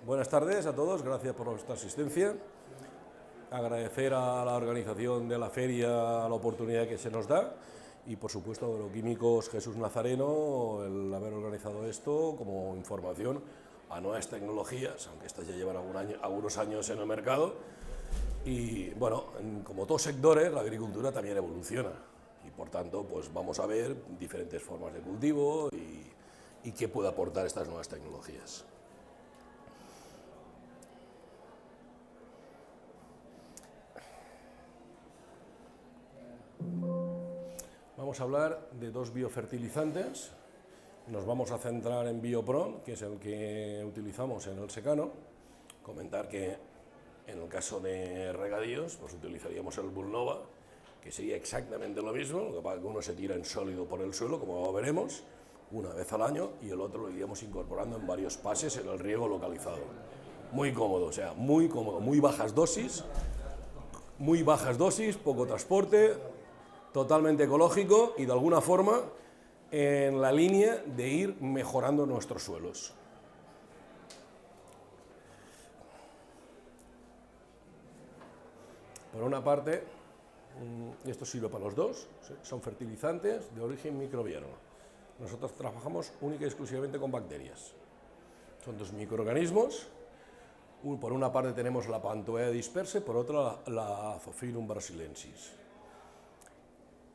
Buenas tardes a todos, gracias por vuestra asistencia. Agradecer a la organización de la feria la oportunidad que se nos da y, por supuesto, a Agroquímicos Jesús Nazareno el haber organizado esto como información a nuevas tecnologías, aunque estas ya llevan algunos años en el mercado. Y, bueno, como todos sectores, la agricultura también evoluciona y, por tanto, pues vamos a ver diferentes formas de cultivo y qué puede aportar estas nuevas tecnologías. Vamos a hablar de dos biofertilizantes. Nos vamos a centrar en Biopron, que es el que utilizamos en el secano. Comentar que en el caso de regadíos, pues utilizaríamos el Bulnova, que sería exactamente lo mismo, lo que pasa es que uno se tira en sólido por el suelo, como veremos, una vez al año, y el otro lo iríamos incorporando en varios pases en el riego localizado. Muy cómodo, o sea, muy cómodo, muy bajas dosis, poco transporte, totalmente ecológico y de alguna forma en la línea de ir mejorando nuestros suelos. Por una parte, esto sirve para los dos, son fertilizantes de origen microbiano. Nosotros trabajamos única y exclusivamente con bacterias. Son dos microorganismos. Por una parte tenemos la Pantoea disperse, por otra la Azophyllum brasiliensis,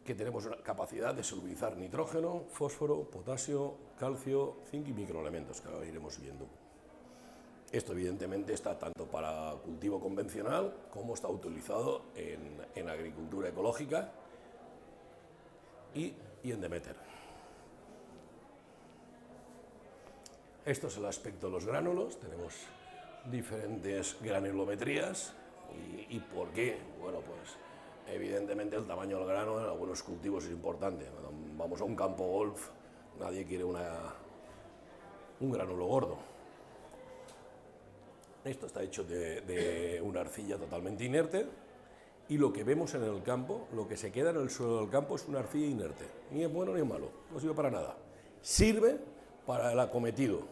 que tenemos una capacidad de solubilizar nitrógeno, fósforo, potasio, calcio, zinc y microelementos, que ahora iremos viendo. Esto evidentemente está tanto para cultivo convencional como está utilizado en agricultura ecológica y en Demeter. Esto es el aspecto de los gránulos, tenemos diferentes granulometrías y ¿por qué? Bueno, pues evidentemente el tamaño del grano en algunos cultivos es importante. Cuando vamos a un campo golf, nadie quiere un granulo gordo. Esto está hecho de una arcilla totalmente inerte y lo que vemos en el campo, lo que se queda en el suelo del campo es una arcilla inerte. Ni es bueno ni es malo, no sirve para nada. Sirve para el acometido.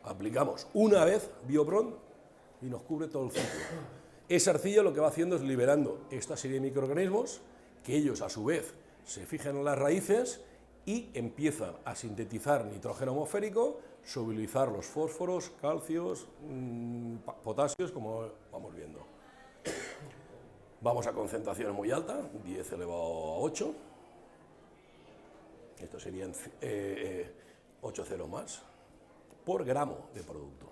Aplicamos una vez Biopron y nos cubre todo el ciclo. Esa arcilla lo que va haciendo es liberando esta serie de microorganismos que ellos a su vez se fijan en las raíces y empiezan a sintetizar nitrógeno atmosférico, solubilizar los fósforos, calcios, potasios, como vamos viendo. Vamos a concentraciones muy altas, 10 elevado a 8. Esto serían 8,0 más por gramo de producto,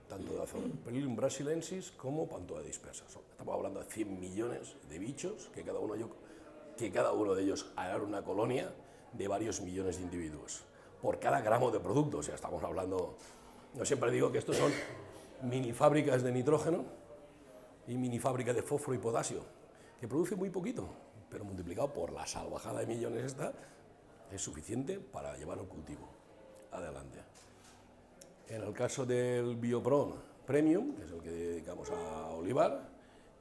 tanto de Azophyllum brasiliensis como Pantoea dispersa. Estamos hablando de 100 millones de bichos que cada uno de ellos hará una colonia de varios millones de individuos por cada gramo de producto. O sea, estamos hablando, yo siempre digo que estos son mini fábricas de nitrógeno y mini fábricas de fósforo y potasio, que producen muy poquito, pero multiplicado por la salvajada de millones esta, es suficiente para llevar un cultivo adelante. En el caso del Biopron Premium, que es el que dedicamos a olivar,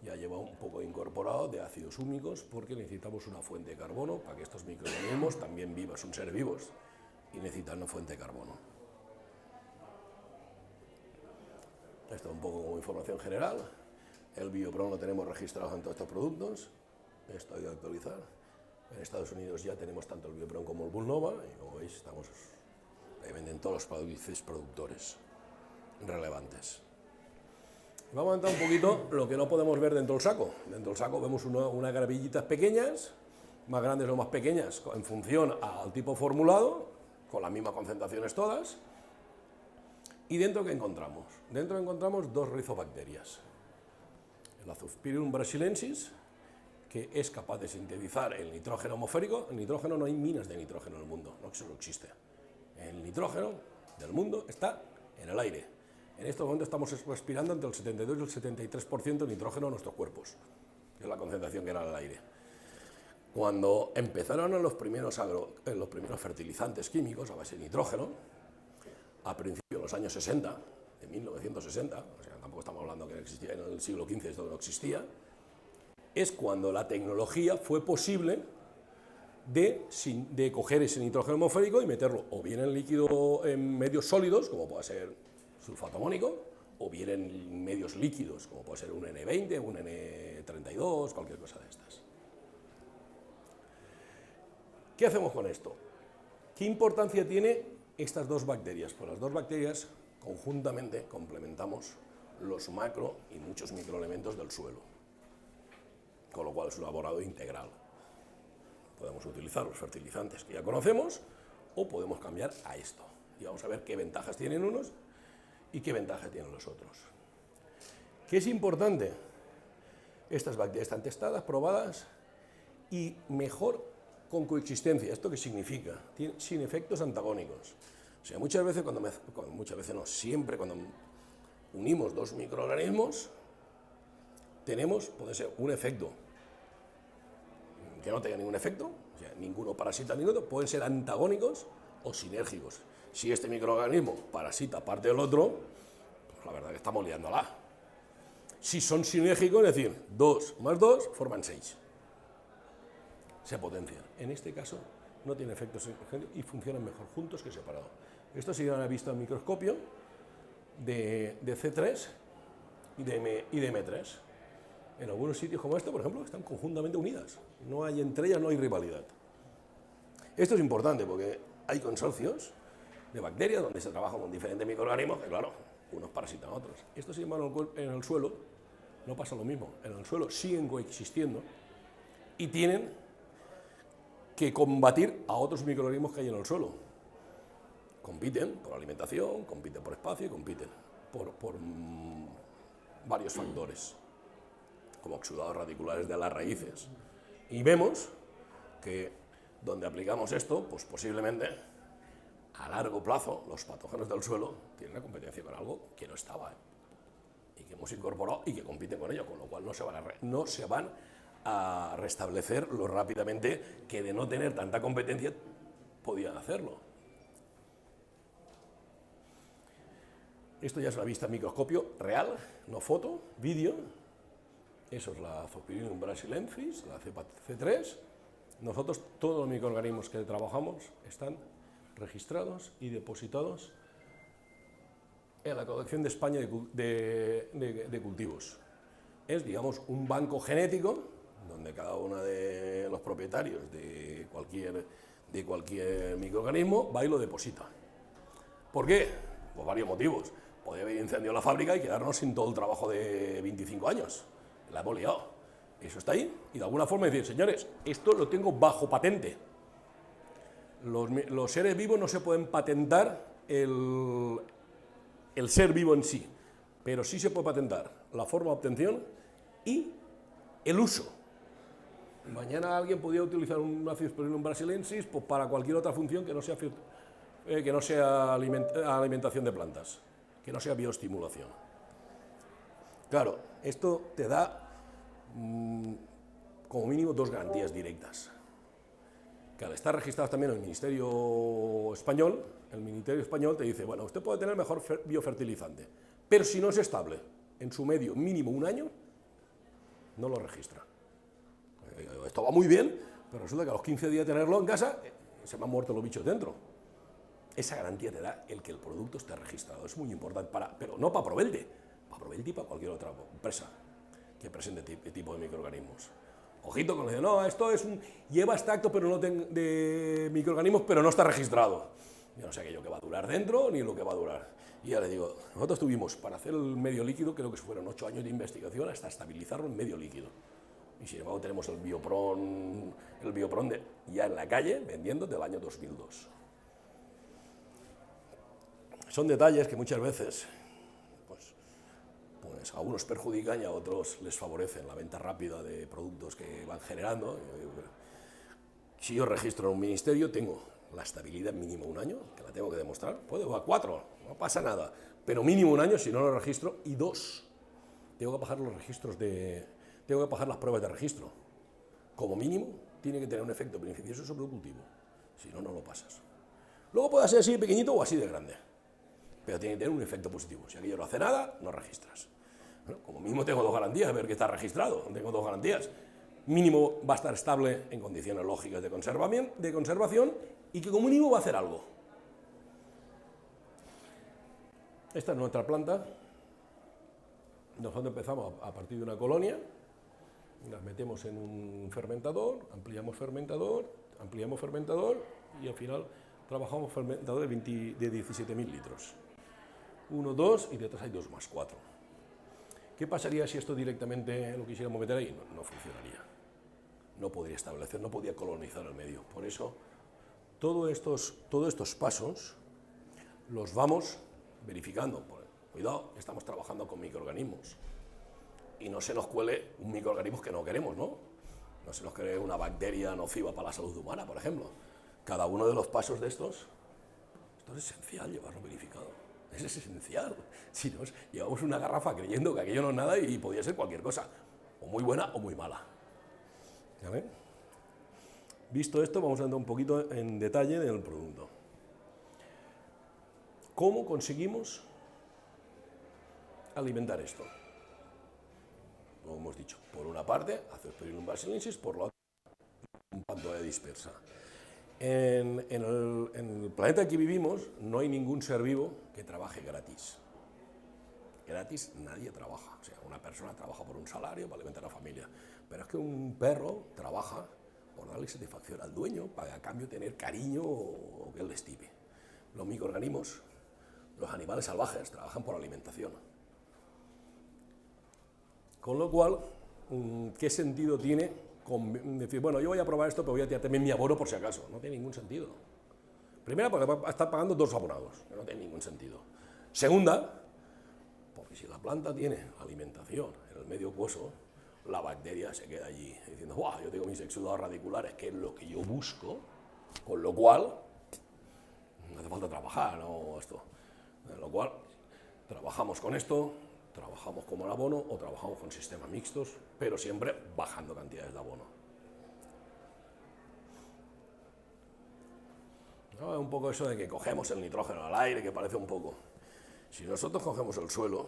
ya lleva un poco incorporado de ácidos húmicos porque necesitamos una fuente de carbono para que estos microorganismos también vivos, son seres vivos y necesitan una fuente de carbono. Esto un poco como información general. El Biopron lo tenemos registrado en todos estos productos. Esto hay que actualizar. En Estados Unidos ya tenemos tanto el Biopron como el Bulnova y como veis estamos en todos los países productores relevantes. Vamos a entrar un poquito lo que no podemos ver dentro del saco. Dentro del saco vemos unas gravillitas pequeñas, más grandes o más pequeñas, en función al tipo formulado, con las mismas concentraciones todas. ¿Y dentro qué encontramos? Dentro encontramos dos rizobacterias. El Azophyllum brasiliensis, que es capaz de sintetizar el nitrógeno atmosférico. El nitrógeno, no hay minas de nitrógeno en el mundo, no existe. El nitrógeno del mundo está en el aire. En este momento estamos respirando entre el 72 y el 73% de nitrógeno en nuestros cuerpos, que es la concentración que era en el aire. Cuando empezaron los primeros fertilizantes químicos a base de nitrógeno, a principios de los años 60, de 1960, o sea, tampoco estamos hablando que no existía en el siglo XV, esto no existía, es cuando la tecnología fue posible de coger ese nitrógeno atmosférico y meterlo o bien en líquido, en medios sólidos, como puede ser sulfato amónico, o bien en medios líquidos, como puede ser un N20, un N32, cualquier cosa de estas. ¿Qué hacemos con esto? ¿Qué importancia tiene estas dos bacterias? Pues las dos bacterias conjuntamente complementamos los macro y muchos microelementos del suelo, con lo cual es un laborado integral. Podemos utilizar los fertilizantes que ya conocemos o podemos cambiar a esto. Y vamos a ver qué ventajas tienen unos y qué ventajas tienen los otros. ¿Qué es importante? Estas bacterias están testadas, probadas y mejor con coexistencia. ¿Esto qué significa? Sin efectos antagónicos. O sea, muchas veces, siempre cuando unimos dos microorganismos, puede ser un efecto que no tenga ningún efecto, o sea, ninguno parasita ni otro, pueden ser antagónicos o sinérgicos. Si este microorganismo parasita parte del otro, pues la verdad que estamos liándola. Si son sinérgicos, es decir, 2 más 2 forman 6. Se potencian. En este caso no tiene efectos y funcionan mejor juntos que separados. Esto se ha visto en microscopio de C3 y de M3. En algunos sitios como este, por ejemplo, están conjuntamente unidas. No hay entre ellas, no hay rivalidad. Esto es importante porque hay consorcios de bacterias donde se trabaja con diferentes microorganismos que, claro, unos parasitan a otros. Esto sin embargo en el suelo no pasa lo mismo. En el suelo siguen coexistiendo y tienen que combatir a otros microorganismos que hay en el suelo. Compiten por alimentación, compiten por espacio y compiten por varios factores, como exudados radiculares de las raíces. Y vemos que donde aplicamos esto, pues posiblemente a largo plazo los patógenos del suelo tienen una competencia con algo que no estaba y que hemos incorporado y que compiten con ello, con lo cual no se van a restablecer lo rápidamente que de no tener tanta competencia podían hacerlo. Esto ya es una vista en microscopio real, no foto, vídeo. Eso es la Zopyrinum brasiliensis, la cepa C3. Nosotros, todos los microorganismos que trabajamos están registrados y depositados en la colección de España de cultivos. Es, digamos, un banco genético donde cada uno de los propietarios de cualquier microorganismo va y lo deposita. ¿Por qué? Por varios motivos. Podría haber incendiado la fábrica y quedarnos sin todo el trabajo de 25 años. La hemos liado. Eso está ahí. Y de alguna forma decir, señores, esto lo tengo bajo patente. Los seres vivos no se pueden patentar el ser vivo en sí, pero sí se puede patentar la forma de obtención y el uso. Mañana alguien podría utilizar un Zopyrinum brasiliensis pues, para cualquier otra función que no sea alimentación de plantas, que no sea bioestimulación. Claro, esto te da como mínimo dos garantías directas. Que al estar registrados también en el Ministerio Español, el Ministerio Español te dice, bueno, usted puede tener mejor biofertilizante, pero si no es estable en su medio mínimo un año, no lo registra. Esto va muy bien, pero resulta que a los 15 días de tenerlo en casa, se me han muerto los bichos dentro. Esa garantía te da el que el producto esté registrado. Es muy importante, pero no para Provelde, y para cualquier otra empresa que presente este tipo de microorganismos. Ojito con lo que dice, no, esto lleva extracto de microorganismos, pero no está registrado. Yo no sé aquello que va a durar dentro, ni lo que va a durar. Y ya le digo, nosotros tuvimos, para hacer el medio líquido, creo que fueron 8 años de investigación hasta estabilizarlo en medio líquido. Y sin embargo tenemos el Biopron ya en la calle, vendiendo del año 2002. Son detalles que muchas veces pues a unos perjudican y a otros les favorecen la venta rápida de productos que van generando. Si yo registro en un ministerio, tengo la estabilidad mínimo un año, que la tengo que demostrar. Puedo a 4, no pasa nada, pero mínimo un año si no lo registro. Y 2, tengo que bajar los registros tengo que bajar las pruebas de registro. Como mínimo, tiene que tener un efecto beneficioso sobre el cultivo. Si no, no lo pasas. Luego puede ser así de pequeñito o así de grande, pero tiene que tener un efecto positivo. Si aquello no hace nada, no registras. Bueno, como mínimo tengo 2 garantías, a ver que está registrado. Tengo 2 garantías. Mínimo va a estar estable en condiciones lógicas de conservación y que como mínimo va a hacer algo. Esta es nuestra planta. Nosotros empezamos a partir de una colonia, las metemos en un fermentador ampliamos fermentador y al final trabajamos fermentador de 17.000 litros. 1, 2 y detrás hay 2 más 4. ¿Qué pasaría si esto directamente lo quisiéramos meter ahí? No funcionaría. No podría establecer, no podía colonizar el medio. Por eso, todos estos pasos los vamos verificando. Cuidado, estamos trabajando con microorganismos. Y no se nos cuele un microorganismo que no queremos, ¿no? No se nos cree una bacteria nociva para la salud humana, por ejemplo. Cada uno de los pasos de esto es esencial llevarlo verificado. Es esencial. Si no, llevamos una garrafa creyendo que aquello no es nada y podía ser cualquier cosa, o muy buena o muy mala. ¿Vale? Visto esto, vamos a entrar un poquito en detalle del producto. ¿Cómo conseguimos alimentar esto? Como hemos dicho, por una parte, Azospirillum basilensis, por la otra, un Pantoea dispersa. En el planeta en que vivimos no hay ningún ser vivo que trabaje gratis. Gratis nadie trabaja. O sea, una persona trabaja por un salario para alimentar a la familia. Pero es que un perro trabaja por darle satisfacción al dueño para a cambio tener cariño o que él le estime. Los microorganismos, los animales salvajes, trabajan por alimentación. Con lo cual, ¿qué sentido tiene decir, bueno, yo voy a probar esto, pero voy a tirar también mi abono por si acaso? No tiene ningún sentido. Primera, porque va a estar pagando 2 abonados, que no tiene ningún sentido. Segunda, porque si la planta tiene alimentación en el medio acuoso, la bacteria se queda allí diciendo, ¡guau! Yo tengo mis exudados radiculares, que es lo que yo busco, con lo cual no hace falta trabajar, ¿no? Con lo cual, trabajamos con esto, trabajamos como el abono o trabajamos con sistemas mixtos, pero siempre bajando cantidades de abono. ¿No? Un poco eso de que cogemos el nitrógeno al aire, que parece un poco. Si nosotros cogemos el suelo,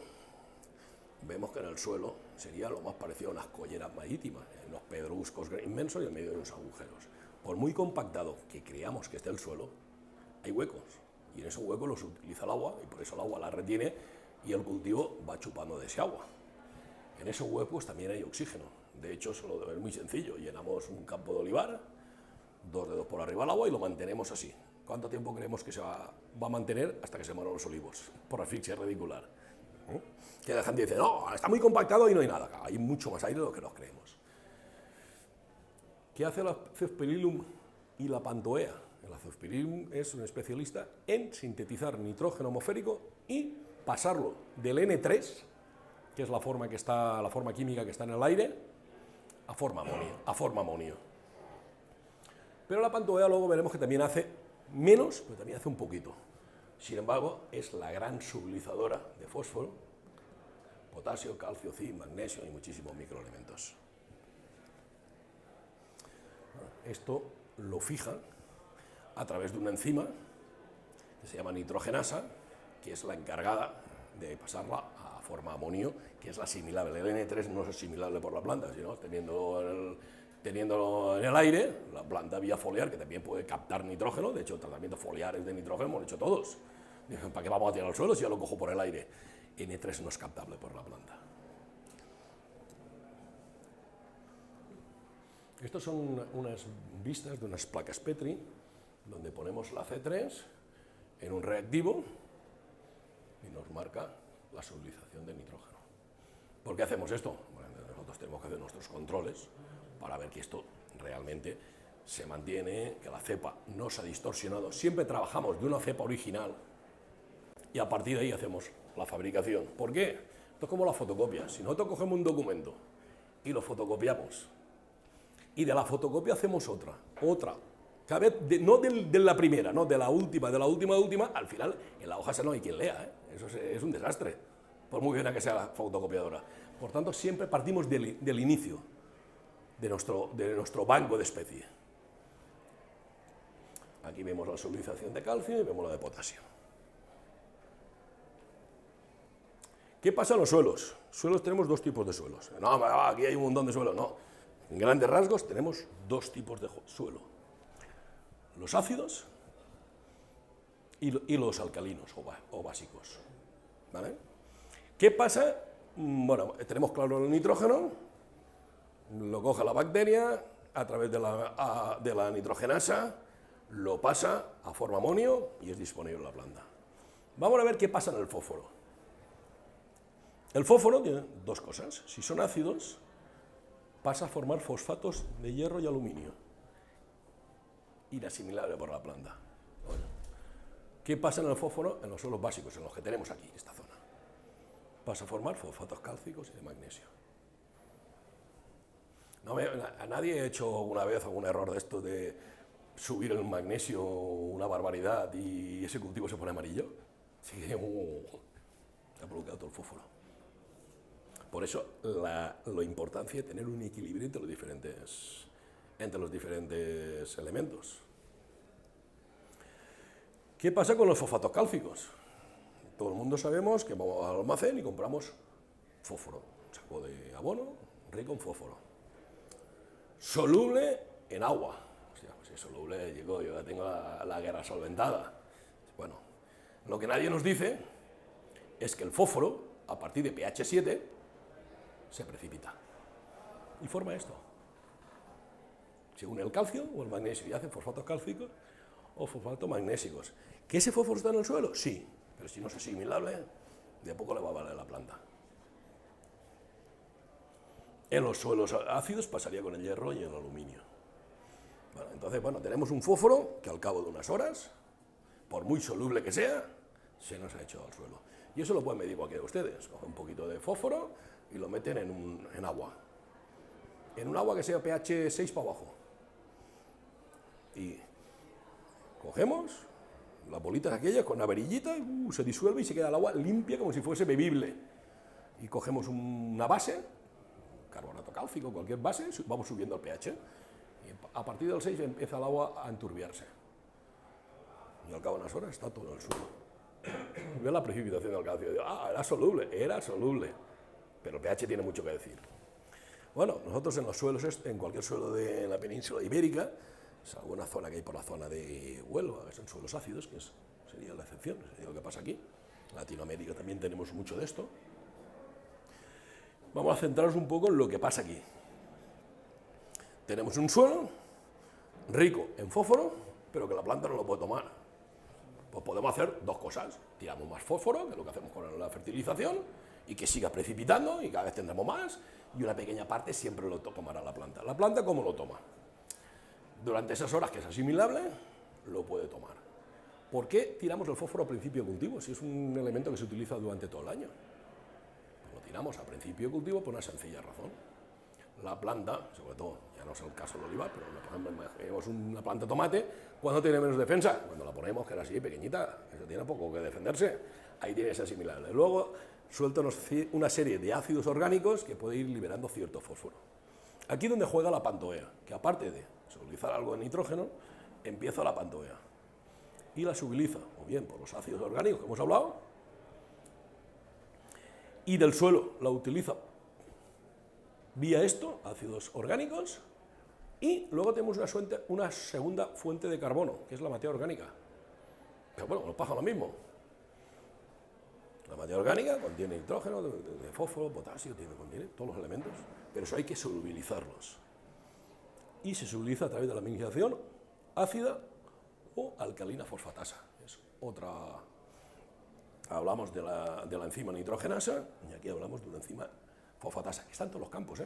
vemos que en el suelo sería lo más parecido a unas colleras marítimas, unos pedruscos inmensos y en medio de unos agujeros. Por muy compactado que creamos que esté el suelo, hay huecos, y en esos huecos los utiliza el agua, y por eso el agua la retiene, y el cultivo va chupando de ese agua. En esos huecos también hay oxígeno. De hecho, es muy sencillo. Llenamos un campo de olivar, 2 dedos por arriba al agua y lo mantenemos así. ¿Cuánto tiempo creemos que se va a mantener? Hasta que se mueran los olivos, por asfixia radicular. Que la gente dice, no, está muy compactado y no hay nada. Hay mucho más aire de lo que nos creemos. ¿Qué hace el Azospirillum y la Pantoea? El Azospirillum es un especialista en sintetizar nitrógeno atmosférico y pasarlo del N3, que es la forma química que está en el aire, a forma amonio. Pero la Pantoea luego veremos que también hace menos, pero también hace un poquito. Sin embargo, es la gran sublizadora de fósforo, potasio, calcio, zinc, magnesio y muchísimos microelementos. Esto lo fija a través de una enzima que se llama nitrogenasa, que es la encargada de pasarla a forma amonio, que es la asimilable. El N3 no es asimilable por la planta, sino teniéndolo en el aire, la planta vía foliar, que también puede captar nitrógeno, de hecho tratamientos foliares de nitrógeno hemos hecho todos. ¿Para qué vamos a tirar al suelo si ya lo cojo por el aire? N3 no es captable por la planta. Estas son unas vistas de unas placas Petri, donde ponemos la C3 en un reactivo y nos marca la sublización de nitrógeno. ¿Por qué hacemos esto? Bueno, nosotros tenemos que hacer nuestros controles para ver que esto realmente se mantiene, que la cepa no se ha distorsionado. Siempre trabajamos de una cepa original y a partir de ahí hacemos la fabricación. ¿Por qué? Esto es como la fotocopia. Si nosotros cogemos un documento y lo fotocopiamos y de la fotocopia hacemos otra, cada vez no de la primera, no de la última, al final en la hoja esa no hay quien lea, ¿eh? Eso es un desastre, por muy buena que sea la fotocopiadora. Por tanto, siempre partimos del inicio de nuestro banco de especie. Aquí vemos la sublización de calcio y vemos la de potasio. ¿Qué pasa en los suelos? Suelos tenemos 2 tipos de suelos. No, aquí hay un montón de suelos, no. En grandes rasgos tenemos 2 tipos de suelo. Los ácidos y los alcalinos o básicos. ¿vale? ¿Qué pasa? Bueno, tenemos claro el nitrógeno, lo coge la bacteria a través de la nitrogenasa, lo pasa a forma amonio y es disponible en la planta. Vamos a ver qué pasa en el fósforo. El fósforo tiene dos cosas. Si son ácidos, pasa a formar fosfatos de hierro y aluminio, inasimilable por la planta. Bueno, ¿qué pasa en el fósforo? En los suelos básicos, en los que tenemos aquí, esta zona. Pasa a formar fosfatos cálcicos y de magnesio. A nadie ha hecho alguna vez algún error de esto de subir el magnesio una barbaridad y ese cultivo se pone amarillo. Sí, ha bloqueado todo el fósforo. Por eso la importancia de tener un equilibrio entre los diferentes elementos. ¿Qué pasa con los fosfatos cálcicos? Todo el mundo sabemos que vamos al almacén y compramos fósforo, un saco de abono rico en fósforo. Soluble en agua. Hostia, pues es soluble, yo ya tengo la guerra solventada. Bueno, lo que nadie nos dice es que el fósforo, a partir de pH 7, se precipita y forma esto. Se une el calcio o el magnesio y hacen fosfatos cálcicos o fosfatos magnésicos. ¿Que ese fósforo está en el suelo? Sí, pero si no es asimilable, de poco le va a valer la planta. En los suelos ácidos pasaría con el hierro y el aluminio. Bueno, entonces, tenemos un fósforo que al cabo de unas horas, por muy soluble que sea, se nos ha hecho al suelo. Y eso lo pueden medir cualquiera de ustedes. Cogen un poquito de fósforo y lo meten en agua. En un agua que sea pH 6 para abajo. Y cogemos las bolitas aquellas con una varillita, se disuelve y se queda el agua limpia como si fuese bebible. Y cogemos una base, carbonato cálcico, cualquier base, vamos subiendo el pH. Y a partir del 6 empieza el agua a enturbiarse. Y al cabo de unas horas está todo en el suelo. Ve la precipitación del calcio. Era soluble. Pero el pH tiene mucho que decir. Bueno, nosotros en los suelos, en cualquier suelo de la península ibérica, salvo una zona que hay por la zona de Huelva, que son suelos ácidos, que sería la excepción, sería lo que pasa aquí. En Latinoamérica también tenemos mucho de esto. Vamos a centrarnos un poco en lo que pasa aquí. Tenemos un suelo rico en fósforo, pero que la planta no lo puede tomar. Pues podemos hacer dos cosas. Tiramos más fósforo, que es lo que hacemos con la fertilización, y que siga precipitando, y cada vez tendremos más, y una pequeña parte siempre lo tomará la planta. ¿La planta cómo lo toma? Durante esas horas que es asimilable, lo puede tomar. ¿Por qué tiramos el fósforo a principio de cultivo? Si es un elemento que se utiliza durante todo el año. Lo tiramos a principio de cultivo por una sencilla razón. La planta, sobre todo, ya no es el caso del olivar, pero por ejemplo, imaginemos una planta de tomate, ¿cuándo tiene menos defensa? Cuando la ponemos, que era así, pequeñita, que tiene poco que defenderse, ahí tiene que ser asimilable. Luego suelta una serie de ácidos orgánicos que puede ir liberando cierto fósforo. Aquí es donde juega la pantoea, que aparte de solubilizar algo de nitrógeno, empieza la pantoea. Y la subiliza, o bien por los ácidos orgánicos que hemos hablado, y del suelo la utiliza vía esto, ácidos orgánicos, y luego tenemos una segunda fuente de carbono, que es la materia orgánica. Pero bueno, nos pasa lo mismo. La materia orgánica contiene nitrógeno, de fósforo, potasio, contiene todos los elementos, pero eso hay que solubilizarlos. Y se solubiliza a través de la minización ácida o alcalina fosfatasa. Es otra. Hablamos de la enzima nitrogenasa y aquí hablamos de una enzima fosfatasa, que está en todos los campos.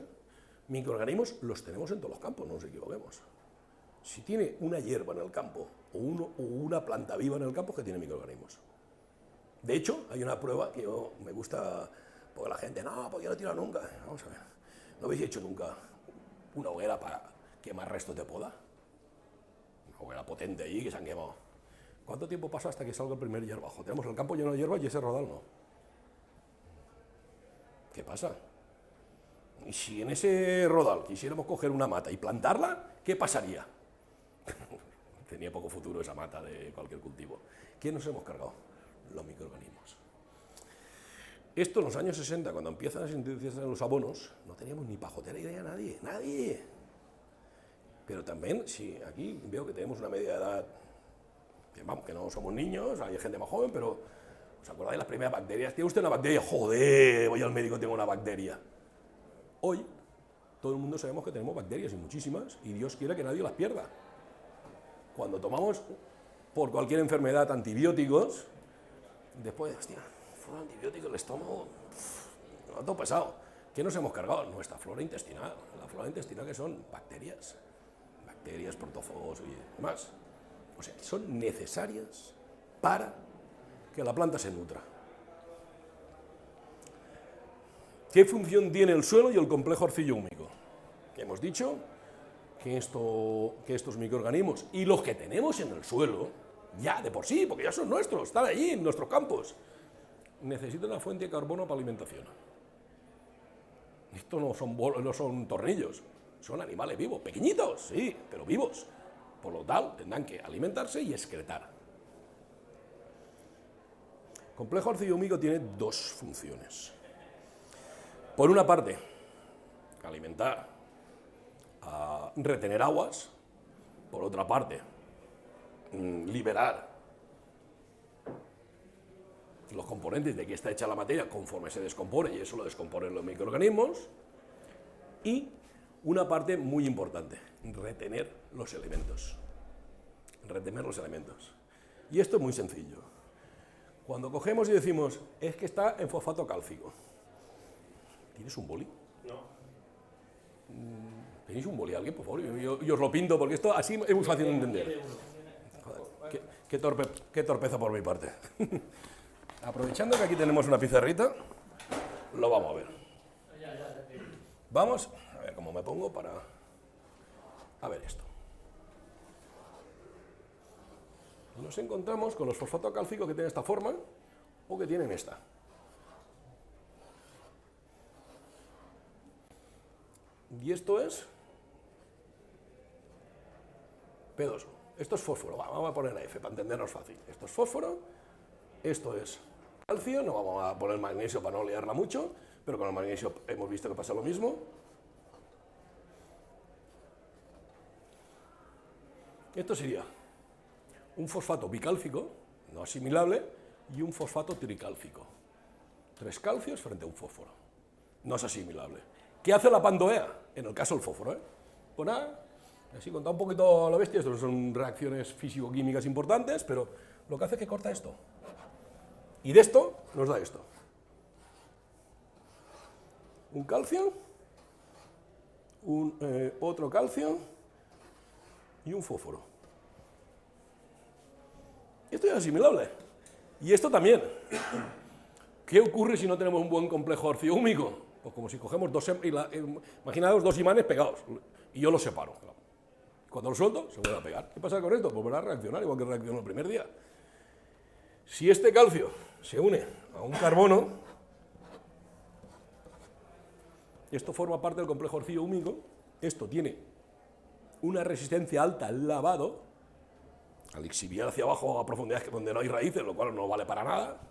Microorganismos los tenemos en todos los campos, no nos equivoquemos. Si tiene una hierba en el campo o una planta viva en el campo, que tiene microorganismos. De hecho, hay una prueba que me gusta, porque la gente, no, porque yo no tiro nunca. Vamos a ver, ¿no habéis hecho nunca una hoguera para quemar restos de poda? Una hoguera potente allí que se han quemado. ¿Cuánto tiempo pasa hasta que salga el primer hierbajo? Tenemos el campo lleno de hierba y ese rodal no. ¿Qué pasa? Y si en ese rodal quisiéramos coger una mata y plantarla, ¿qué pasaría? Tenía poco futuro esa mata de cualquier cultivo. ¿Qué nos hemos cargado? Los microorganismos. Esto en los años 60, cuando empiezan a sintetizarse los abonos, no teníamos ni pajotera idea nadie. Pero también, si aquí veo que tenemos una media edad, que vamos, que no somos niños, hay gente más joven, pero ¿Os acordáis de las primeras bacterias? ¿Tiene usted una bacteria? Joder, voy al médico, tengo una bacteria. Hoy, todo el mundo sabemos que tenemos bacterias y muchísimas, y Dios quiera que nadie las pierda. Cuando tomamos por cualquier enfermedad antibióticos, después, hostia, fuera antibiótico, el estómago, no, todo pesado. ¿Qué nos hemos cargado? Nuestra flora intestinal. La flora intestinal, que son bacterias, protozoos y demás. O sea, son necesarias para que la planta se nutra. ¿Qué función tiene el suelo y el complejo arcillo-húmico? Hemos dicho que estos microorganismos y los que tenemos en el suelo, ya de por sí, porque ya son nuestros, están allí en nuestros campos, necesitan una fuente de carbono para alimentación. Esto no son tornillos, son animales vivos, pequeñitos, sí, pero vivos. Por lo tal, tendrán que alimentarse y excretar. El complejo arcillo-húmico tiene dos funciones. Por una parte, alimentar, retener aguas. Por otra parte, liberar los componentes de que está hecha la materia conforme se descompone, y eso lo descomponen los microorganismos. Y una parte muy importante, retener los elementos. Retener los elementos. Y esto es muy sencillo. Cuando cogemos y decimos, es que está en fosfato cálcico. ¿Tienes un boli? No. ¿Tenéis un boli alguien, por favor? Yo os lo pinto, porque esto así es muy fácil de entender. Joder, qué torpeza por mi parte. Aprovechando que aquí tenemos una pizarrita, lo vamos a ver. Vamos a ver cómo me pongo para... A ver esto. Nos encontramos con los fosfatos cálcicos que tienen esta forma o que tienen esta. Y esto es P2O. Esto es fósforo. Vamos a poner la F para entendernos fácil. Esto es fósforo, esto es calcio, no vamos a poner magnesio para no liarla mucho, pero con el magnesio hemos visto que pasa lo mismo. Esto sería un fosfato bicálcico, no asimilable, y un fosfato tricálcico. 3 calcios frente a un fósforo. No es asimilable. ¿Qué hace la pantoea? En el caso del fósforo, Pues nada, así contado un poquito a la bestia, esto son reacciones físico-químicas importantes, pero lo que hace es que corta esto. Y de esto nos da esto. Un calcio, otro calcio y un fósforo. Esto es asimilable. Y esto también. ¿Qué ocurre si no tenemos un buen complejo arcillo-húmico? Pues como si cogemos imaginaos dos imanes pegados y yo los separo. Cuando los suelto, se vuelve a pegar. ¿Qué pasa con esto? Pues va a reaccionar igual que reaccionó el primer día. Si este calcio se une a un carbono, esto forma parte del complejo arcillo-húmico, esto tiene una resistencia alta al lavado, al lixiviar hacia abajo a profundidades donde no hay raíces, lo cual no vale para nada,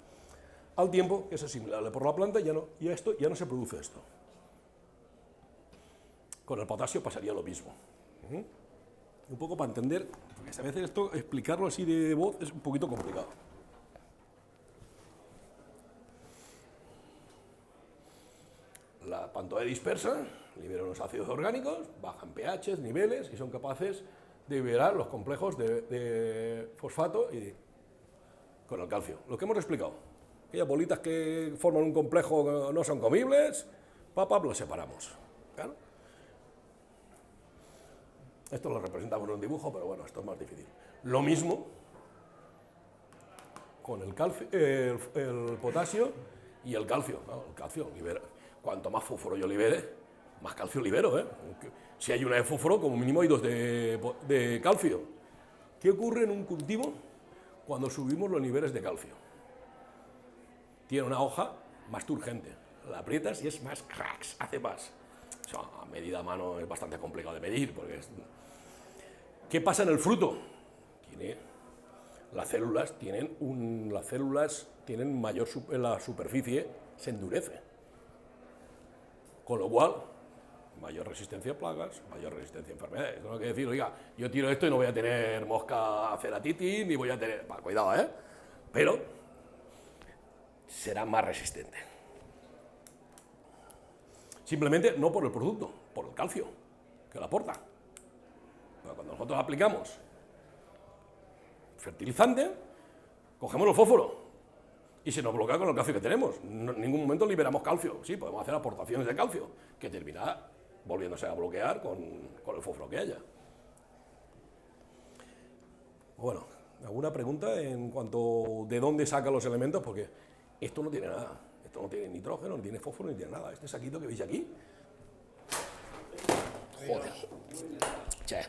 al tiempo que es asimilable por la planta, ya no se produce esto. Con el potasio pasaría lo mismo. Un poco para entender, porque a veces esto, explicarlo así de voz es un poquito complicado. La pantoea dispersa, libera unos ácidos orgánicos, bajan pHs, niveles, y son capaces de liberar los complejos de fosfato con el calcio. Lo que hemos explicado. Aquellas bolitas que forman un complejo no son comibles, las separamos. ¿Claro? Esto lo representamos en un dibujo, pero bueno, esto es más difícil. Lo mismo con el potasio y el calcio. ¿No? El calcio libera. Cuanto más fósforo yo libere, más calcio libero. Si hay una de fósforo, como mínimo hay 2 de calcio. ¿Qué ocurre en un cultivo cuando subimos los niveles de calcio? Tiene una hoja más turgente. La aprietas y es más cracks, hace más. O sea, a medida a mano es bastante complicado de medir. ¿Qué pasa en el fruto? Las células tienen mayor, la superficie se endurece. Con lo cual, mayor resistencia a plagas, mayor resistencia a enfermedades. No hay que decir, oiga, yo tiro esto y no voy a tener mosca ceratitis, ni voy a tener... Cuidado, Pero será más resistente. Simplemente no por el producto, por el calcio que le aporta. Pero cuando nosotros aplicamos fertilizante, cogemos el fósforo y se nos bloquea con el calcio que tenemos. En ningún momento liberamos calcio. Sí, podemos hacer aportaciones de calcio, que terminará volviéndose a bloquear con el fósforo que haya. Bueno, ¿alguna pregunta en cuanto de dónde saca los elementos? Porque esto no tiene nada. Esto no tiene nitrógeno, no tiene fósforo, ni tiene nada. Este saquito que veis aquí. Joder. Che.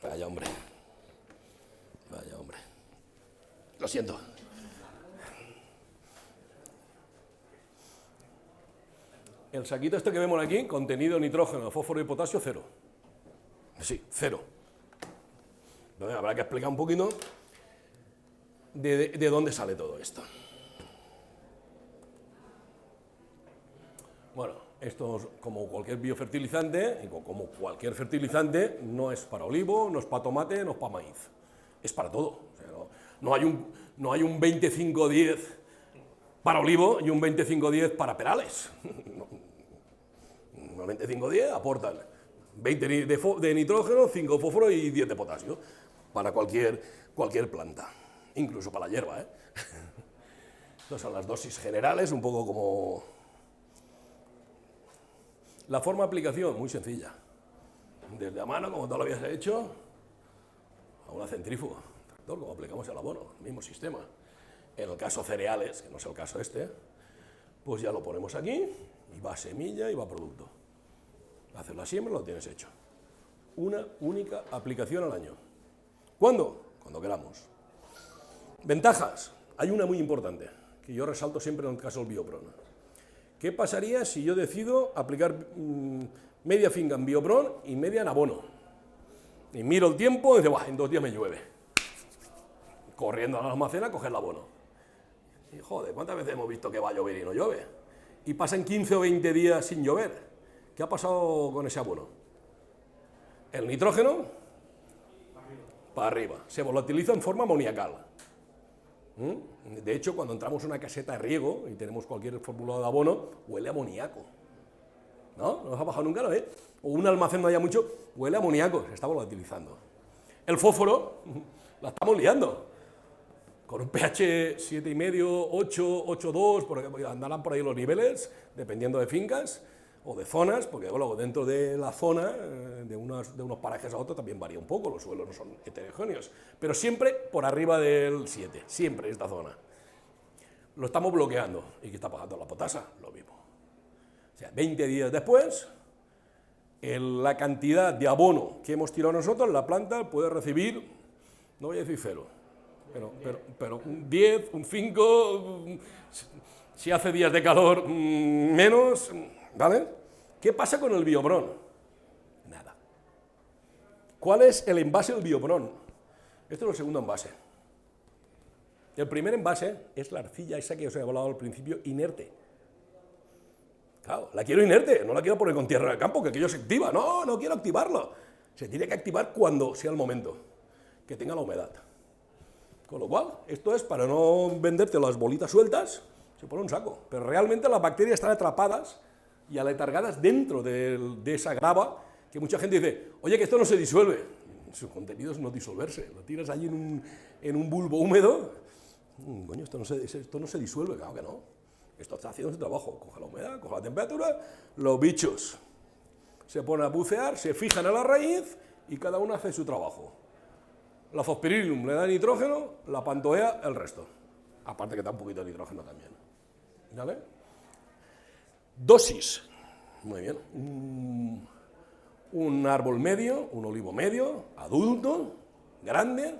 Vaya hombre. Vaya hombre. Lo siento. El saquito este que vemos aquí, contenido de nitrógeno, fósforo y potasio, 0. Sí, 0. Entonces habrá que explicar un poquito de dónde sale todo esto. Bueno, esto es como cualquier biofertilizante, y como cualquier fertilizante, no es para olivo, no es para tomate, no es para maíz. Es para todo. O sea, no hay un 25-10 para olivo y un 25-10 para perales. Un 25-10 aportan 20 de nitrógeno, 5 de fósforo y 10 de potasio para cualquier planta, incluso para la hierba, ¿eh? Estas son las dosis generales, un poco como... La forma de aplicación, muy sencilla. Desde a mano, como tú lo habías hecho, a una centrífuga, como aplicamos el abono, el mismo sistema. En el caso cereales, que no es el caso este, pues ya lo ponemos aquí, y va semilla y va producto. Haces la siembra, lo tienes hecho. Una única aplicación al año. ¿Cuándo? Cuando queramos. Ventajas. Hay una muy importante, que yo resalto siempre en el caso del Biopron. ¿Qué pasaría si yo decido aplicar media finca en Biopron y media en abono? Y miro el tiempo y digo, en 2 días me llueve. Corriendo a la almacén a coger el abono. Y joder, ¿cuántas veces hemos visto que va a llover y no llueve? Y pasan 15 o 20 días sin llover. ¿Qué ha pasado con ese abono? El nitrógeno, para arriba. Se volatiliza en forma amoniacal. De hecho, cuando entramos en una caseta de riego y tenemos cualquier formulado de abono, huele a amoníaco. ¿No? ¿No os ha bajado nunca, no? O un almacén no haya mucho, huele a amoníaco, se está volatilizando. El fósforo, la estamos liando. Con un pH 7,5, 8, 8,2, porque andarán por ahí los niveles, dependiendo de fincas o de zonas, porque luego dentro de la zona, de unos parajes a otros, también varía un poco, los suelos no son heterogéneos, pero siempre por arriba del 7, siempre esta zona. Lo estamos bloqueando. ¿Y qué está pasando la potasa? Lo mismo. O sea, 20 días después, la cantidad de abono que hemos tirado nosotros, la planta puede recibir, no voy a decir 0, pero un 10, un 5, si hace días de calor, menos, ¿vale? ¿Qué pasa con el Biopron? Nada. ¿Cuál es el envase del Biopron? Este es el segundo envase. El primer envase es la arcilla esa que os he hablado al principio, inerte. Claro, la quiero inerte, no la quiero poner con tierra en el campo, que aquello se activa. No, no quiero activarlo. Se tiene que activar cuando sea el momento, que tenga la humedad. Con lo cual, esto es para no venderte las bolitas sueltas, se pone un saco. Pero realmente las bacterias están atrapadas y aletargadas dentro de esa grava, que mucha gente dice, oye, que esto no se disuelve. Su contenido es no disolverse. Lo tiras allí en un bulbo húmedo. Coño, esto no se disuelve, claro que no. Esto está haciendo su trabajo. Coge la humedad, coge la temperatura, los bichos se ponen a bucear, se fijan a la raíz y cada uno hace su trabajo. La Fosperilum le da nitrógeno, la Pantoea el resto. Aparte que da un poquito de nitrógeno también. ¿Vale? Dosis. Muy bien. Un árbol medio, un olivo medio, adulto, grande,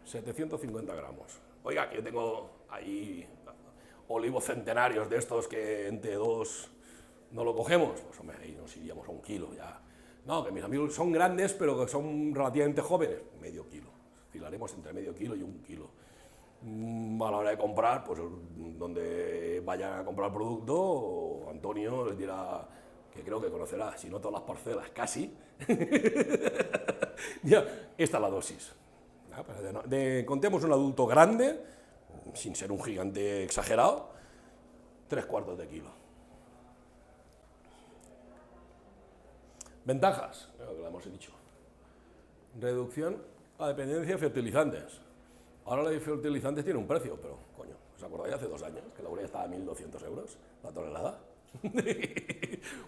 750 gramos. Oiga, que yo tengo ahí olivos centenarios de estos que entre 2 no lo cogemos. Pues hombre, ahí nos iríamos a 1 kilo ya. No, que mis amigos son grandes, pero que son relativamente jóvenes. Medio kilo. Oscilaremos entre medio kilo y 1 kilo. A la hora de comprar, pues donde vayan a comprar producto, Antonio les dirá, que creo que conocerá, si no todas las parcelas, casi. Ya, esta es la dosis. Contemos un adulto grande, sin ser un gigante exagerado, 3/4 de kilo. Ventajas, lo que le hemos dicho. Reducción a dependencia de fertilizantes. Ahora los fertilizantes tienen un precio, pero, coño, ¿os acordáis hace 2 años que la urea estaba a 1.200 euros la tonelada?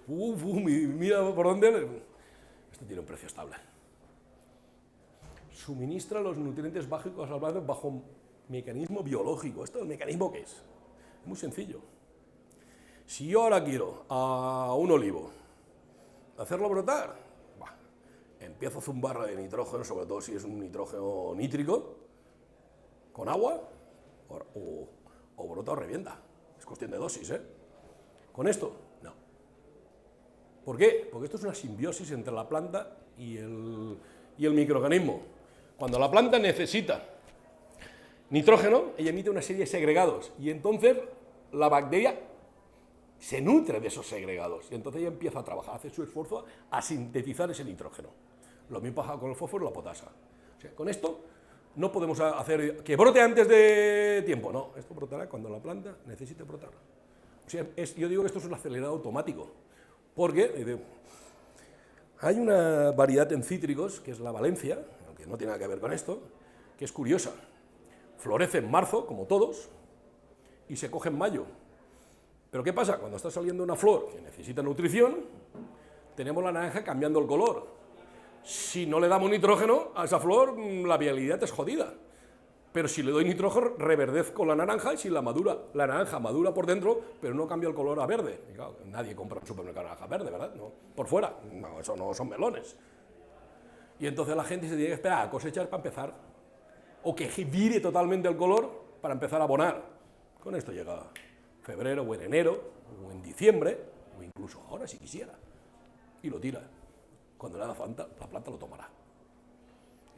Mira por dónde. Esto tiene un precio estable. Suministra los nutrientes básicos al suelo bajo mecanismo biológico. ¿Esto el mecanismo qué es? Es muy sencillo. Si yo ahora quiero a un olivo hacerlo brotar, empiezo a zumbarle de nitrógeno, sobre todo si es un nitrógeno nítrico, con agua, o brota o revienta. Es cuestión de dosis, ¿eh? Con esto, no. ¿Por qué? Porque esto es una simbiosis entre la planta y el microorganismo. Cuando la planta necesita nitrógeno, ella emite una serie de segregados, y entonces la bacteria se nutre de esos segregados, y entonces ella empieza a trabajar, hace su esfuerzo a sintetizar ese nitrógeno. Lo mismo pasa con el fósforo y la potasa. O sea, con esto no podemos hacer que brote antes de tiempo, no, esto brotará cuando la planta necesite brotar. O sea, yo digo que esto es un acelerado automático, porque hay una variedad en cítricos, que es la Valencia, aunque no tiene nada que ver con esto, que es curiosa. Florece en marzo, como todos, y se coge en mayo. Pero ¿qué pasa? Cuando está saliendo una flor que necesita nutrición, tenemos la naranja cambiando el color. Si no le damos nitrógeno a esa flor, la viabilidad es jodida. Pero si le doy nitrógeno, reverdezco la naranja, y si la naranja madura por dentro, pero no cambia el color a verde. Y claro, nadie compra un supermercado naranja verde, ¿verdad? No, por fuera, no, eso no son melones. Y entonces la gente se tiene que esperar a cosechar para empezar, o que vire totalmente el color para empezar a abonar. Con esto llega febrero, o en enero, o en diciembre, o incluso ahora si quisiera, y lo tira. Cuando le haga falta, la planta lo tomará.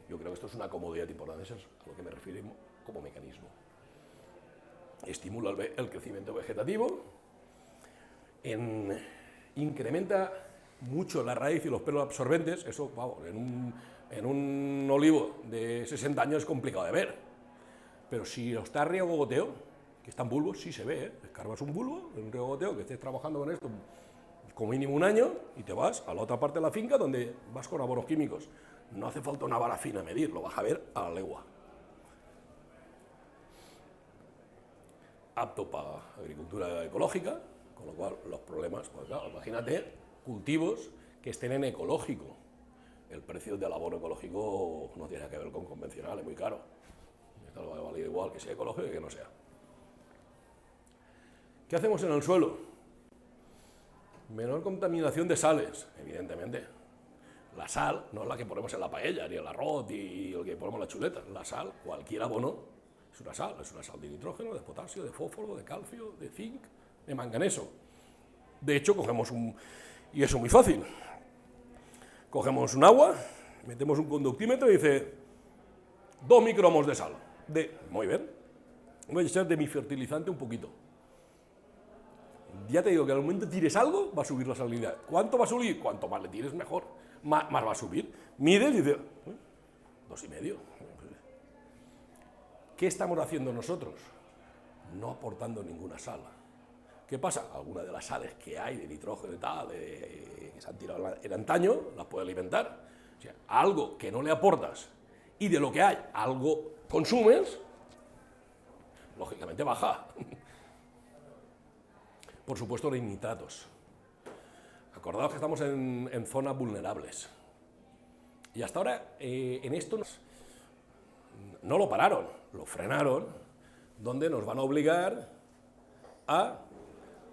Yo creo que esto es una comodidad importante, eso es a lo que me refiero como mecanismo. Estimula el crecimiento vegetativo, incrementa mucho la raíz y los pelos absorbentes. Eso, vamos, en un olivo de 60 años es complicado de ver, pero si está riego goteo, que está en bulbos, sí se ve, ¿eh? Escarbas un bulbo, en un riego goteo, que estés trabajando con esto como mínimo 1 año, y te vas a la otra parte de la finca donde vas con abonos químicos. No hace falta una vara fina a medir, lo vas a ver a la legua. Apto para agricultura ecológica, con lo cual los problemas, pues claro, imagínate cultivos que estén en ecológico. El precio del abono ecológico no tiene que ver con convencional, es muy caro. Esto va a valer igual que sea ecológico y que no sea. ¿Qué hacemos en el suelo? Menor contaminación de sales, evidentemente. La sal no es la que ponemos en la paella, ni el arroz, y el que ponemos en la chuleta. La sal, cualquier abono, es una sal de nitrógeno, de potasio, de fósforo, de calcio, de zinc, de manganeso. De hecho, cogemos y eso es muy fácil. Cogemos un agua, metemos un conductímetro y dice 2 micromos de sal. Muy bien, voy a echar de mi fertilizante un poquito. Ya te digo que al momento que tires algo, va a subir la salinidad. ¿Cuánto va a subir? Cuanto más le tires, mejor. Más va a subir. Mides y dices, 2,5. ¿Qué estamos haciendo nosotros? No aportando ninguna sal. ¿Qué pasa? Algunas de las sales que hay de nitrógeno y tal, que se han tirado en antaño, las puede alimentar. O sea, algo que no le aportas y de lo que hay, algo consumes, lógicamente baja. Por supuesto, los nitratos. Acordaos que estamos en zonas vulnerables. Y hasta ahora, en esto no lo pararon, lo frenaron, donde nos van a obligar a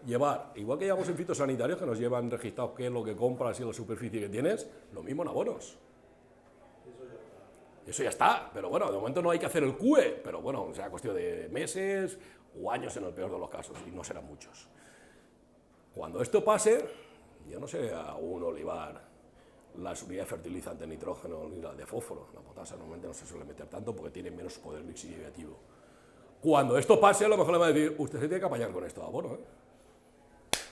llevar, igual que llevamos en fitosanitarios, que nos llevan registrados qué es lo que compras y la superficie que tienes, lo mismo en abonos. Eso ya está, pero bueno, de momento no hay que hacer el CUE, pero bueno, será cuestión de meses o años en el peor de los casos, y no serán muchos. Cuando esto pase, yo no sé a un olivar las unidades de fertilizante nitrógeno ni las de fósforo, la potasa normalmente no se suele meter tanto porque tiene menos poder lixiviativo. Cuando esto pase, a lo mejor le va a decir, usted se tiene que apañar con esto de abono, ¿eh?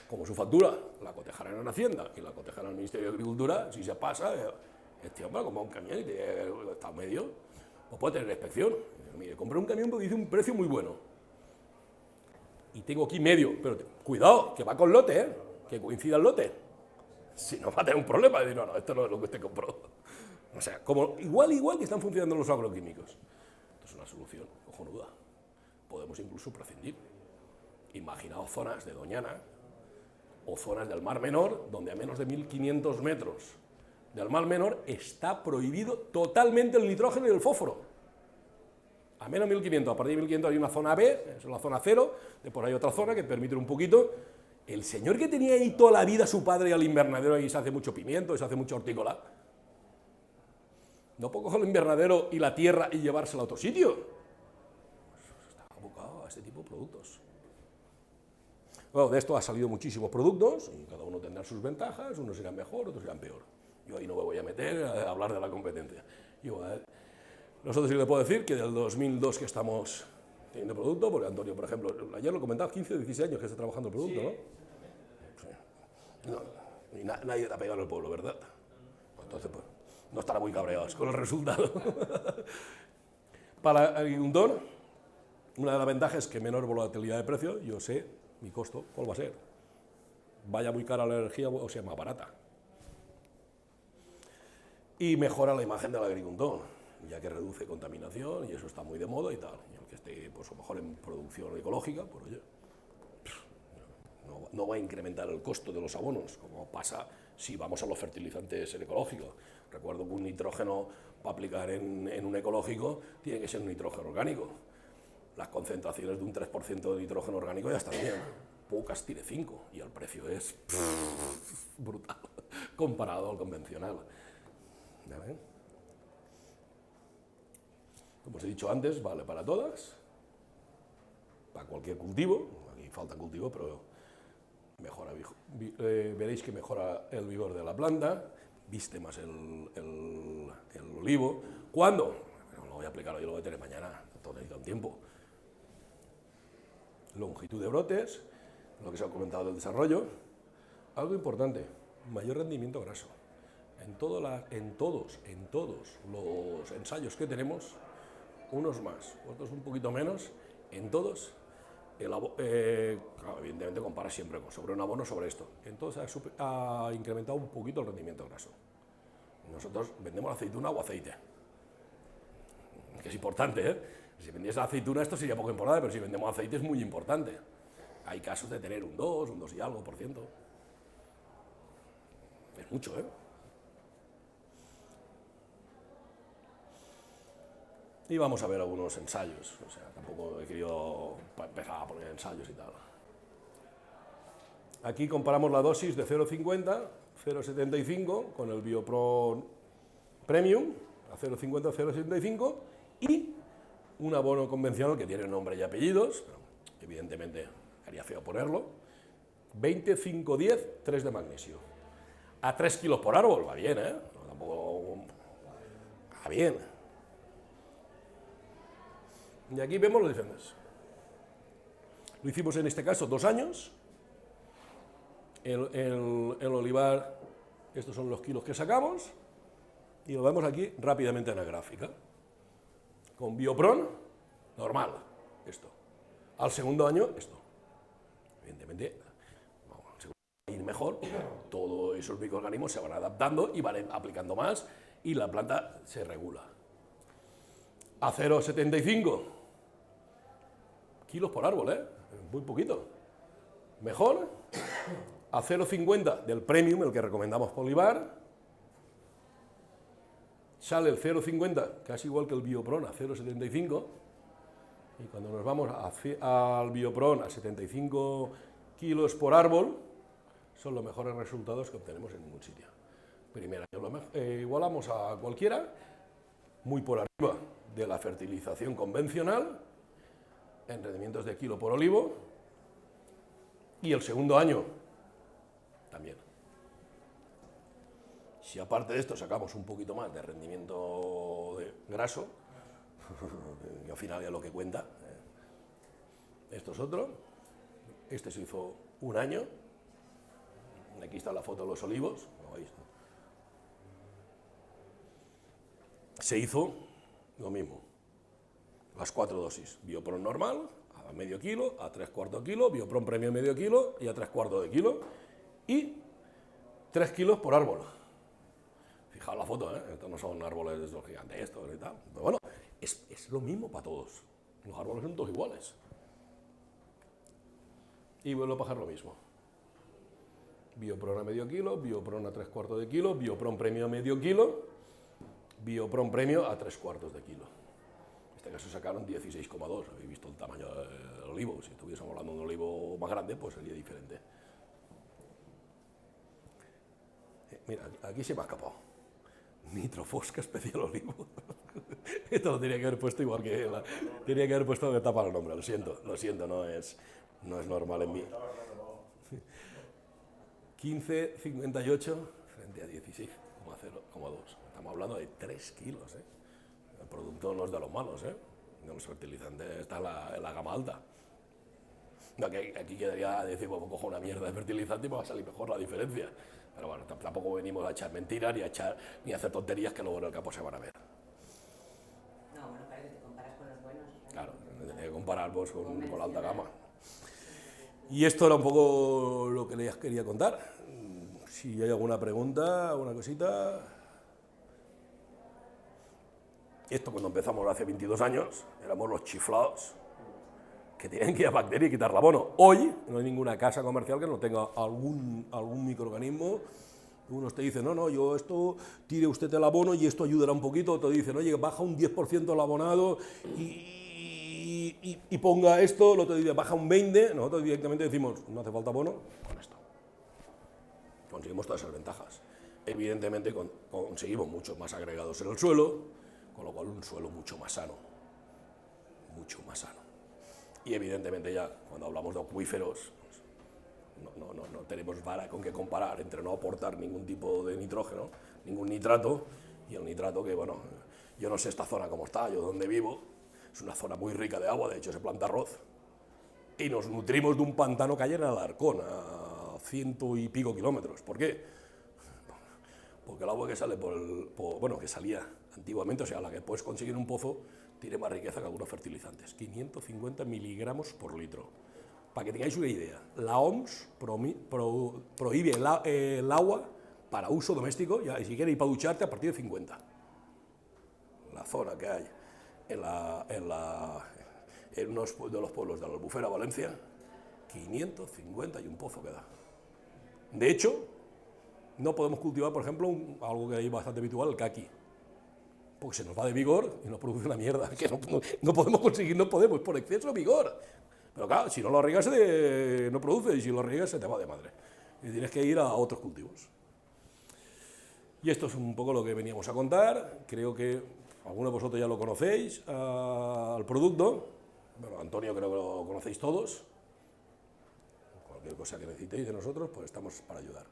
Como su factura la cotejarán en Hacienda y la cotejarán al Ministerio de Agricultura, si se pasa, este hombre como un camión y está medio, pues puede tener inspección. Mire, compré un camión porque dice un precio muy bueno. y tengo aquí medio, pero cuidado, que va con lote, que coincida el lote. Si no va a tener un problema, de decir, no, esto no es lo que usted compró. O sea, como igual que están funcionando los agroquímicos. Esto es una solución cojonuda. Podemos incluso prescindir. Imaginaos zonas de Doñana o zonas del Mar Menor, donde a menos de 1500 metros del Mar Menor está prohibido totalmente el nitrógeno y el fósforo. A menos 1500, a partir de 1500 hay una zona B, es la zona 0, después hay otra zona que permite un poquito. El señor que tenía ahí toda la vida su padre al invernadero y se hace mucho pimiento, y se hace mucho hortícola, no puedo coger el invernadero y la tierra y llevársela a otro sitio. Pues está abocado a este tipo de productos. Bueno, de esto ha salido muchísimos productos y cada uno tendrá sus ventajas, unos irán mejor, otros irán peor. Yo ahí no me voy a meter a hablar de la competencia. Nosotros sí le puedo decir que del 2002 que estamos teniendo producto, porque Antonio, por ejemplo, ayer lo comentaba, 15 o 16 años que está trabajando el producto, ¿no? Sí. No, y nadie te ha pegado en el pueblo, ¿verdad? Entonces, pues, no estará muy cabreados con el resultado. Para el agricultor, una de las ventajas es que menor volatilidad de precio, yo sé mi costo, ¿cuál va a ser? Vaya muy cara la energía o sea más barata. Y mejora la imagen del agricultor, ya que reduce contaminación y eso está muy de moda y tal. Y el que esté, pues, a lo mejor en producción ecológica, pues oye, no va a incrementar el costo de los abonos, como pasa si vamos a los fertilizantes en ecológico. Recuerdo que un nitrógeno para aplicar en un ecológico tiene que ser un nitrógeno orgánico. Las concentraciones de un 3% de nitrógeno orgánico ya están bien. Pocas tiene 5 y el precio es brutal comparado al convencional. ¿Ya ven? Como os he dicho antes, vale para todas, para cualquier cultivo. Aquí falta cultivo, pero mejora, veréis que mejora el vigor de la planta, viste más el olivo. ¿Cuándo? No lo voy a aplicar hoy, lo voy a tener mañana, todo necesita un tiempo. Longitud de brotes, lo que se ha comentado del desarrollo. Algo importante, mayor rendimiento graso. En todos los ensayos que tenemos, unos más, otros un poquito menos, en todos, claro, evidentemente compara siempre sobre un abono sobre esto. Entonces ha incrementado un poquito el rendimiento graso. Nosotros vendemos aceituna o aceite, que es importante, ¿eh? Si vendiese aceituna esto sería poco importante, pero si vendemos aceite es muy importante. Hay casos de tener un 2 y algo por ciento. Es mucho, ¿eh? Y vamos a ver algunos ensayos, o sea, tampoco he querido empezar a poner ensayos y tal. Aquí comparamos la dosis de 0,50, 0,75 con el Biopron Premium, a 0,50, 0,75 y un abono convencional que tiene nombre y apellidos, pero evidentemente haría feo ponerlo, 20, 5, 10, 3 de magnesio. A 3 kilos por árbol, va bien, ¿eh? No, tampoco... va bien. Y aquí vemos los diferentes. Lo hicimos en este caso 2 años. El olivar, estos son los kilos que sacamos. Y lo vemos aquí rápidamente en la gráfica. Con Biopron, normal, esto. Al segundo año, esto. Evidentemente, va a ir mejor, todos esos microorganismos se van adaptando y van aplicando más y la planta se regula. A 0,75 kilos por árbol, muy poquito. Mejor, a 0,50 del Premium, el que recomendamos por Olivar, sale el 0,50, casi igual que el Biopron, a 0,75, y cuando nos vamos al Biopron a 75 kilos por árbol, son los mejores resultados que obtenemos en ningún sitio. Primero, igualamos a cualquiera, muy por arriba de la fertilización convencional, en rendimientos de kilo por olivo, y el segundo año también. Si aparte de esto sacamos un poquito más de rendimiento de graso, y al final ya lo que cuenta, esto es otro, este se hizo un año, aquí está la foto de los olivos, ¿lo veis? Se hizo lo mismo, las 4 dosis, Biopron normal, a medio kilo, a 3/4 kilo, Biopron Premio medio kilo y a 3/4 kilo, y 3 kilos por árbol. Fijaos la foto, estos no son árboles de estos gigantes, estos y tal, pero bueno, es lo mismo para todos, los árboles son todos iguales. Y vuelvo a pasar lo mismo. Biopron a medio kilo, Biopron a 3/4 kilo, Biopron Premio a medio kilo, Biopron Premio a 3/4 kilo. En este caso sacaron 16,2, habéis visto el tamaño del olivo, si estuviésemos hablando de un olivo más grande, pues sería diferente. Mira, aquí se me ha escapado. Nitrofosca especial olivo. Esto lo tenía que haber puesto igual que tenía que haber puesto de tapa el nombre, lo siento, no es normal en mí. 15,58 frente a 16,02. Estamos hablando de 3 kilos, El producto no es de los malos, De los fertilizantes está en la gama alta. No, que aquí quedaría decir, bueno, cojo una mierda de fertilizante y me va a salir mejor la diferencia. Pero bueno, tampoco venimos a echar mentiras ni a hacer tonterías que luego en el campo se van a ver. No, bueno, claro que te comparas con los buenos. Claro, hay que comparar pues, con la alta gama. Y esto era un poco lo que les quería contar. Si hay alguna pregunta, alguna cosita. Esto cuando empezamos hace 22 años, éramos los chiflados que tienen que ir a bacteria y quitar abono. Hoy no hay ninguna casa comercial que no tenga algún microorganismo. Unos te dicen, no, yo esto, tire usted el abono y esto ayudará un poquito. Otros te dicen, oye, baja un 10% el abonado y ponga esto. El otro dice, baja un 20%. Nosotros directamente decimos, no hace falta abono, con esto. Conseguimos todas esas ventajas. Evidentemente conseguimos muchos más agregados en el suelo, con lo cual un suelo mucho más sano. Mucho más sano. Y evidentemente ya, cuando hablamos de acuíferos, no tenemos vara con qué comparar entre no aportar ningún tipo de nitrógeno, ningún nitrato, y el nitrato que, bueno, yo no sé esta zona cómo está, yo donde vivo, es una zona muy rica de agua, de hecho se planta arroz, y nos nutrimos de un pantano que hay en Alarcón, a 100 y pico kilómetros. ¿Por qué? Porque el agua que sale que salía antiguamente, o sea, la que puedes conseguir en un pozo, tiene más riqueza que algunos fertilizantes, 550 miligramos por litro. Para que tengáis una idea, la OMS prohíbe el agua para uso doméstico, y si quieres ir para ducharte, a partir de 50. La zona que hay en uno de los pueblos de la Albufera, Valencia, 550 y un pozo que da. De hecho, no podemos cultivar, por ejemplo, algo que hay bastante habitual, el caqui, porque se nos va de vigor y nos produce una mierda, que no podemos conseguir, por exceso de vigor. Pero claro, si no lo riegas no produce, y si lo riegas se te va de madre. Y tienes que ir a otros cultivos. Y esto es un poco lo que veníamos a contar. Creo que algunos de vosotros ya lo conocéis, al producto. Bueno, Antonio creo que lo conocéis todos. Cualquier cosa que necesitéis de nosotros, pues estamos para ayudar.